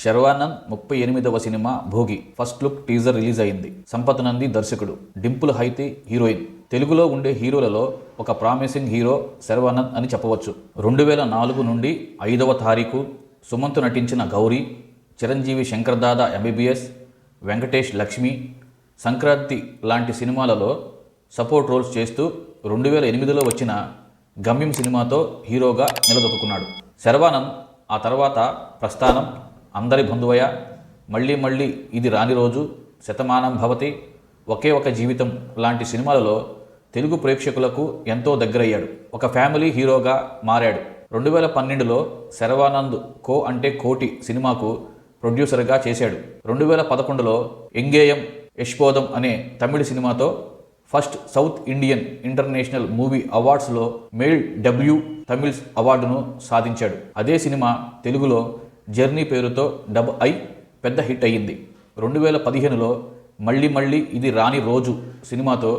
శర్వానంద్ 38వ సినిమా Bhogi first look teaser release అయింది. సంపత్ నంది దర్శకుడు, డింపుల్ హైతి హీరోయిన్. తెలుగులో ఉండే హీరోలలో ఒక ప్రామిసింగ్ హీరో శర్వానంద్ అని చెప్పవచ్చు. 2004 నుండి 5వ తారీఖు సుమంత్ నటించిన గౌరీ, చిరంజీవి శంకర్దాదా ఎంబీబీఎస్, వెంకటేష్ లక్ష్మి, సంక్రాంతి లాంటి సినిమాలలో సపోర్ట్ రోల్స్ చేస్తూ 2008లో వచ్చిన గమ్యం సినిమాతో హీరోగా నిలదొక్కున్నాడు. శర్వానంద్ ఆ తర్వాత ప్రస్థానం, అందరి బంధువయ్య, మళ్ళీ మళ్ళీ ఇది రాని రోజు, శతమానం భవతి, ఒకే ఒక జీవితం లాంటి సినిమాలలో తెలుగు ప్రేక్షకులకు ఎంతో దగ్గరయ్యాడు. ఒక ఫ్యామిలీ హీరోగా మారాడు. 2012లో శర్వానంద్ కో అంటే కోటి సినిమాకు ప్రొడ్యూసర్గా చేశాడు. 2011లో ఎంగేయం యశ్పోదం అనే తమిళ సినిమాతో first south Indian international movie అవార్డ్స్లో మేల్ డబ్ల్యూ తమిళ్ అవార్డును సాధించాడు. అదే సినిమా తెలుగులో జర్నీ పేరుతో డబ్ అయి పెద్ద హిట్ అయ్యింది. 2015లో మళ్ళీ మళ్ళీ ఇది రాని రోజు సినిమాతో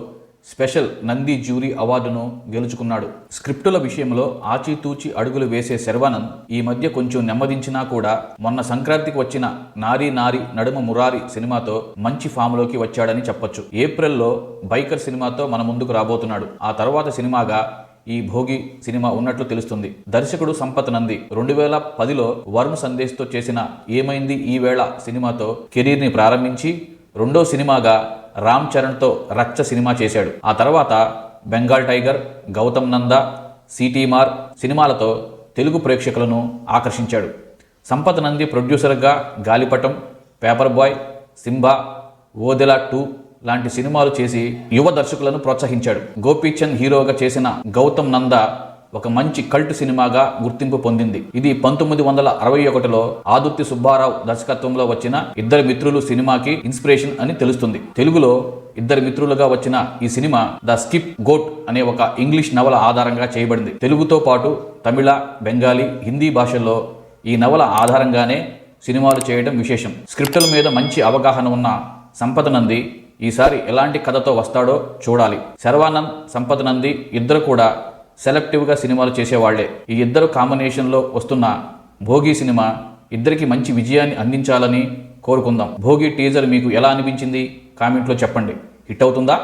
స్పెషల్ నంది జ్యూరీ అవార్డును గెలుచుకున్నాడు. స్క్రిప్టుల విషయంలో ఆచితూచి అడుగులు వేసే శర్వానంద్ ఈ మధ్య కొంచెం నెమ్మదించినా కూడా మొన్న సంక్రాంతికి వచ్చిన నారీ నారి నడుమ మురారి సినిమాతో మంచి ఫామ్లోకి వచ్చాడని చెప్పొచ్చు. ఏప్రిల్లో బైకర్ సినిమాతో మన ముందుకు రాబోతున్నాడు. ఆ తర్వాత సినిమాగా ఈ భోగి సినిమా ఉన్నట్లు తెలుస్తుంది. దర్శకుడు సంపత్ నంది 2010లో వరుణ్ సందేశ్తో చేసిన ఏమైంది ఈ వేళ సినిమాతో కెరీర్ని ప్రారంభించి రెండో సినిమాగా రామ్ చరణ్తో రచ్చ సినిమా చేశాడు. ఆ తర్వాత బెంగాల్ టైగర్, గౌతమ్ నంద, సిటీమార్ సినిమాలతో తెలుగు ప్రేక్షకులను ఆకర్షించాడు. సంపత్ నంది ప్రొడ్యూసర్గా గాలిపటం, పేపర్ బాయ్, సింబా, ఓదెలా 2 లాంటి సినిమాలు చేసి యువ దర్శకులను ప్రోత్సహించాడు. గోపీచంద్ హీరోగా చేసిన గౌతమ్ నంద ఒక మంచి కల్ట్ సినిమాగా గుర్తింపు పొందింది. ఇది 1961లో ఆదుర్తి సుబ్బారావు దర్శకత్వంలో వచ్చిన ఇద్దరు మిత్రులు సినిమాకి ఇన్స్పిరేషన్ అని తెలుస్తుంది. తెలుగులో ఇద్దరు మిత్రులుగా వచ్చిన ఈ సినిమా ద స్కిప్ గోట్ అనే ఒక ఇంగ్లీష్ నవల ఆధారంగా చేయబడింది. తెలుగుతో పాటు తమిళ, బెంగాలీ, హిందీ భాషల్లో ఈ నవల ఆధారంగానే సినిమాలు చేయడం విశేషం. స్క్రిప్టుల మీద మంచి అవగాహన ఉన్న సంపత్ నంది ఈసారి ఎలాంటి కథతో వస్తాడో చూడాలి. శర్వానంద్, సంపత్ నంది ఇద్దరు కూడా సెలెక్టివ్గా సినిమాలు చేసేవాళ్లే. ఈ ఇద్దరు కాంబినేషన్లో వస్తున్న భోగి సినిమా ఇద్దరికి మంచి విజయాన్ని అందించాలని కోరుకుందాం. భోగి టీజర్ మీకు ఎలా అనిపించింది? కామెంట్లో చెప్పండి. హిట్ అవుతుందా?